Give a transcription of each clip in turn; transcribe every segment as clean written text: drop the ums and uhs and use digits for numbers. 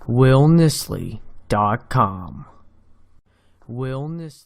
willnisley.com. Will Nisley.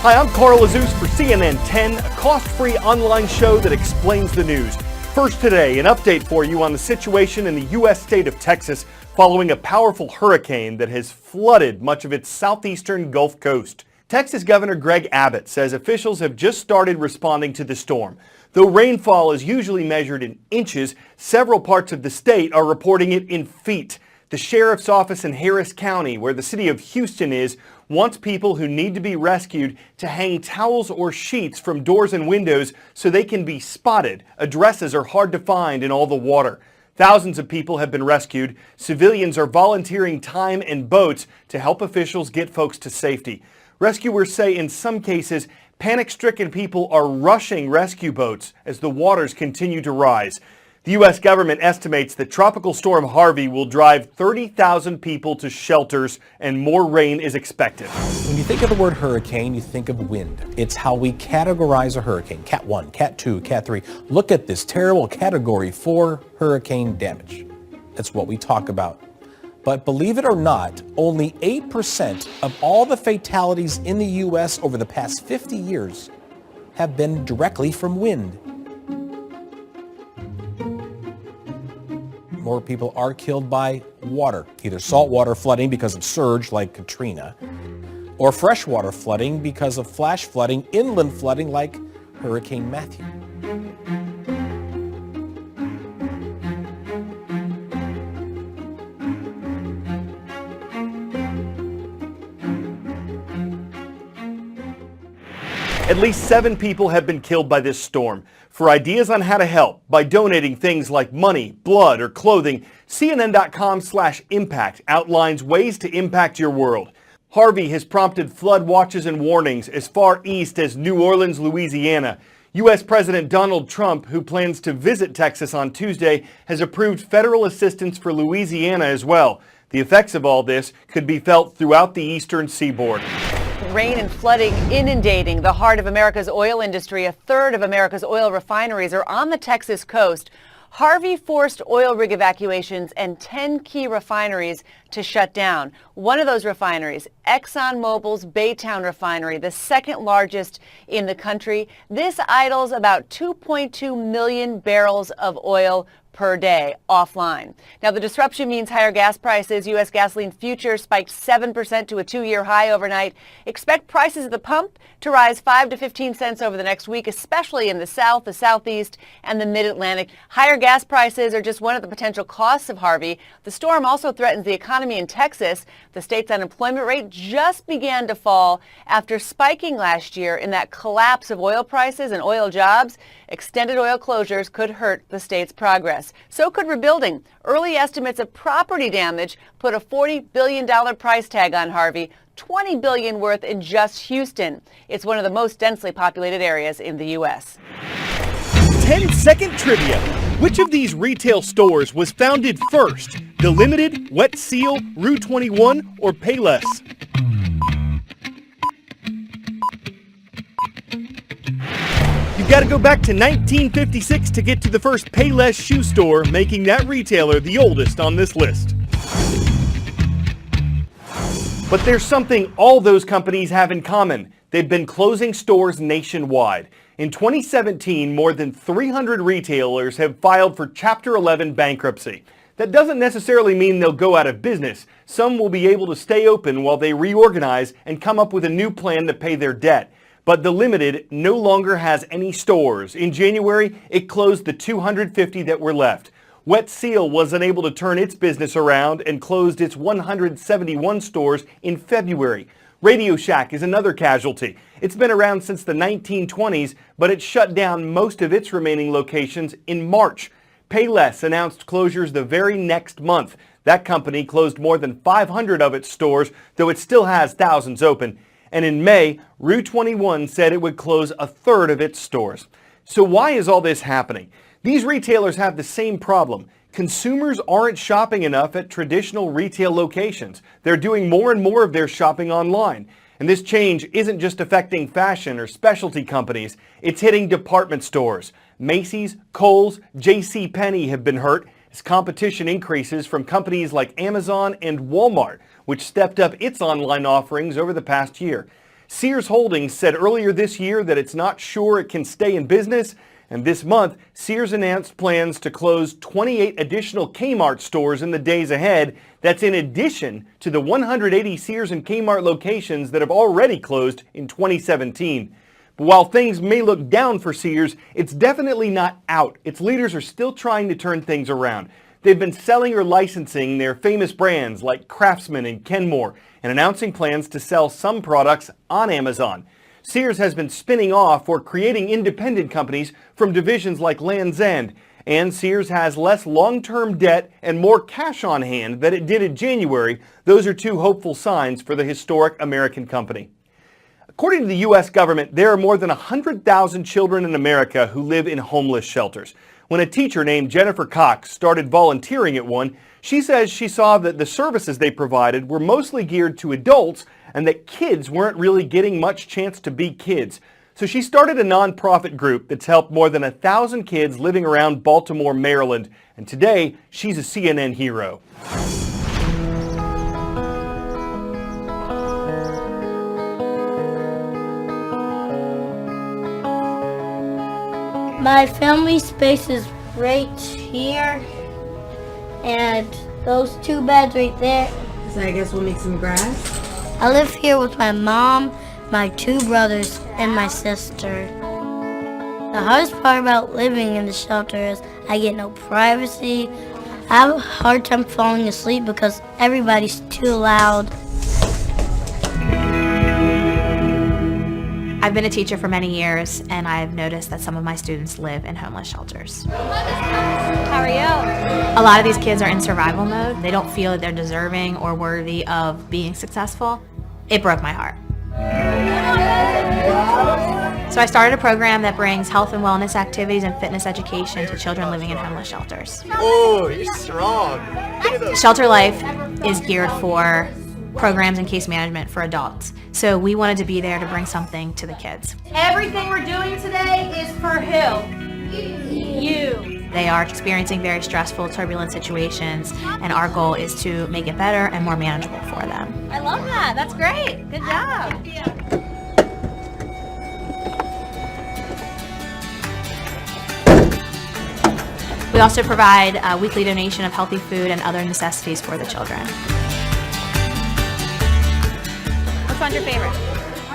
Hi, I'm Carl Azus for CNN 10, a cost-free online show that explains the news. First today, an update for you on the situation in the U.S. state of Texas following a powerful hurricane that has flooded much of its southeastern Gulf Coast. Texas Governor Greg Abbott says officials have just started responding to the storm. Though rainfall is usually measured in inches, several parts of the state are reporting it in feet. The sheriff's office in Harris County, where the city of Houston is, wants people who need to be rescued to hang towels or sheets from doors and windows so they can be spotted. Addresses are hard to find in all the water. Thousands of people have been rescued. Civilians are volunteering time and boats to help officials get folks to safety. Rescuers say in some cases, panic-stricken people are rushing rescue boats as the waters continue to rise. The U.S. government estimates that Tropical Storm Harvey will drive 30,000 people to shelters and more rain is expected. When you think of the word hurricane, you think of wind. It's how we categorize a hurricane. Cat 1, Cat 2, Cat 3. Look at this terrible category 4 hurricane damage. That's what we talk about. But believe it or not, only 8% of all the fatalities in the U.S. over the past 50 years have been directly from wind. More people are killed by water, either saltwater flooding because of surge like Katrina, or freshwater flooding because of flash flooding, inland flooding like Hurricane Matthew. At least 7 people have been killed by this storm. For ideas on how to help by donating things like money, blood, or clothing, CNN.com/impact outlines ways to impact your world. Harvey has prompted flood watches and warnings as far east as New Orleans, Louisiana. U.S. President Donald Trump, who plans to visit Texas on Tuesday, has approved federal assistance for Louisiana as well. The effects of all this could be felt throughout the eastern seaboard. Rain and flooding inundating the heart of America's oil industry. A third of America's oil refineries are on the Texas coast. Harvey forced oil rig evacuations and 10 key refineries to shut down. One of those refineries, ExxonMobil's Baytown refinery, the second largest in the country. This idles about 2.2 million barrels of oil per day offline. Now, the disruption means higher gas prices. U.S. gasoline futures spiked 7% to a 2-year high overnight. Expect prices at the pump to rise 5 to 15 cents over the next week, especially in the South, the Southeast, and the Mid-Atlantic. Higher gas prices are just one of the potential costs of Harvey. The storm also threatens the economy in Texas. The state's unemployment rate just began to fall after spiking last year in that collapse of oil prices and oil jobs. Extended oil closures could hurt the state's progress. So could rebuilding. Early estimates of property damage put a $40 billion price tag on Harvey, $20 billion worth in just Houston. It's one of the most densely populated areas in the U.S. 10-second trivia. Which of these retail stores was founded first? The Limited, Wet Seal, Rue 21, or Payless? You've got to go back to 1956 to get to the first Payless shoe store, making that retailer the oldest on this list. But there's something all those companies have in common. They've been closing stores nationwide. In 2017, more than 300 retailers have filed for Chapter 11 bankruptcy. That doesn't necessarily mean they'll go out of business. Some will be able to stay open while they reorganize and come up with a new plan to pay their debt. But the Limited no longer has any stores. In January, it closed the 250 that were left. Wet Seal was unable to turn its business around and closed its 171 stores in February. Radio Shack is another casualty. It's been around since the 1920s, but it shut down most of its remaining locations in March. Payless announced closures the very next month. That company closed more than 500 of its stores, though it still has thousands open. And in May, Rue 21 said it would close a third of its stores. So why is all this happening? These retailers have the same problem. consumers aren't shopping enough at traditional retail locations. They're doing more and more of their shopping online. And this change isn't just affecting fashion or specialty companies, it's hitting department stores. Macy's, Kohl's, JCPenney have been hurt as competition increases from companies like Amazon and Walmart, which stepped up its online offerings over the past year. Sears Holdings said earlier this year that it's not sure it can stay in business, and this month, Sears announced plans to close 28 additional Kmart stores in the days ahead. That's in addition to the 180 Sears and Kmart locations that have already closed in 2017. But while things may look down for Sears, it's definitely not out. Its leaders are still trying to turn things around. They've been selling or licensing their famous brands like Craftsman and Kenmore and announcing plans to sell some products on Amazon. Sears has been spinning off or creating independent companies from divisions like Lands' End, and Sears has less long-term debt and more cash on hand than it did in January. Those are two hopeful signs for the historic American company. According to the U.S. government, there are more than 100,000 children in America who live in homeless shelters. When a teacher named Jennifer Cox started volunteering at one, she says she saw that the services they provided were mostly geared to adults and that kids weren't really getting much chance to be kids. So she started a nonprofit group that's helped more than 1,000 kids living around Baltimore, Maryland. And today, she's a CNN hero. My family space is right here, and those two beds right there. So I guess we'll make some grass. I live here with my mom, my two brothers, and my sister. The hardest part about living in the shelter is I get no privacy. I have a hard time falling asleep because everybody's too loud. I've been a teacher for many years, and I've noticed that some of my students live in homeless shelters. How are you? A lot of these kids are in survival mode. They don't feel that they're deserving or worthy of being successful. It broke my heart. So I started a program that brings health and wellness activities and fitness education to children living in homeless shelters. Oh, you're strong. Shelter Life is geared for programs and case management for adults. So we wanted to be there to bring something to the kids. Everything we're doing today is for who? You. They are experiencing very stressful, turbulent situations, and our goal is to make it better and more manageable for them. I love that. That's great. Good job. We also provide a weekly donation of healthy food and other necessities for the children. Which one's your favorite?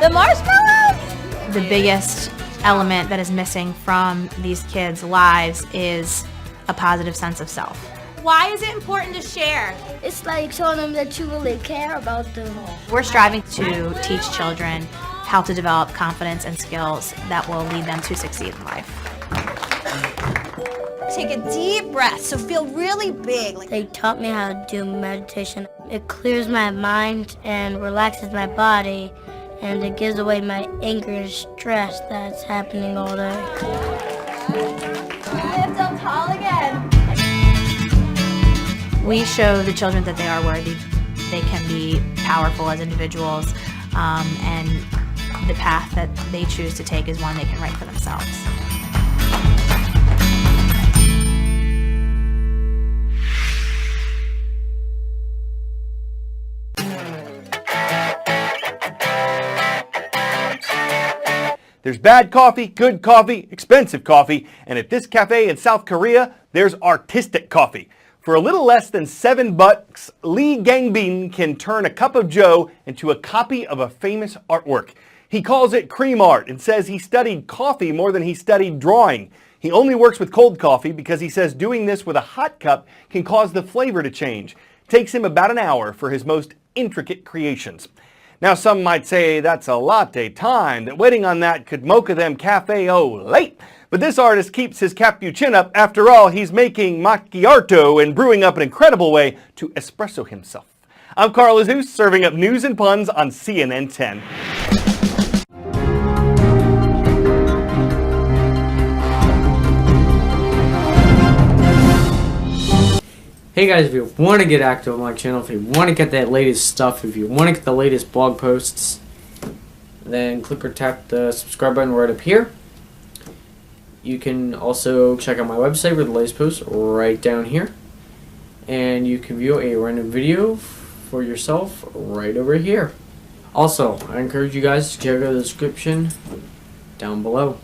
The marshmallows? The biggest element that is missing from these kids' lives is a positive sense of self. Why is it important to share? It's like showing them that you really care about them. We're striving to teach children how to develop confidence and skills that will lead them to succeed in life. Take a deep breath, so feel really big. They taught me how to do meditation. It clears my mind and relaxes my body, and it gives away my anger and stress that's happening all day. Lift up tall again. We show the children that they are worthy, they can be powerful as individuals, and the path that they choose to take is one they can write for themselves. There's bad coffee, good coffee, expensive coffee, and at this cafe in South Korea, there's artistic coffee. For a little less than $7, Lee Gangbin can turn a cup of joe into a copy of a famous artwork. He calls it cream art and says he studied coffee more than he studied drawing. He only works with cold coffee because he says doing this with a hot cup can cause the flavor to change. It takes him about an hour for his most intricate creations. Now some might say that's a latte time, that waiting on that could mocha them cafe-o late. But this artist keeps his cappuccino up. After all, he's making macchiato and brewing up an incredible way to espresso himself. I'm Carl Jesus, serving up news and puns on CNN 10. Hey guys, if you want to get active on my channel, if you want to get that latest stuff, if you want to get the latest blog posts, then click or tap the subscribe button right up here. You can also check out my website for the latest posts right down here. And you can view a random video for yourself right over here. Also, I encourage you guys to check out the description down below.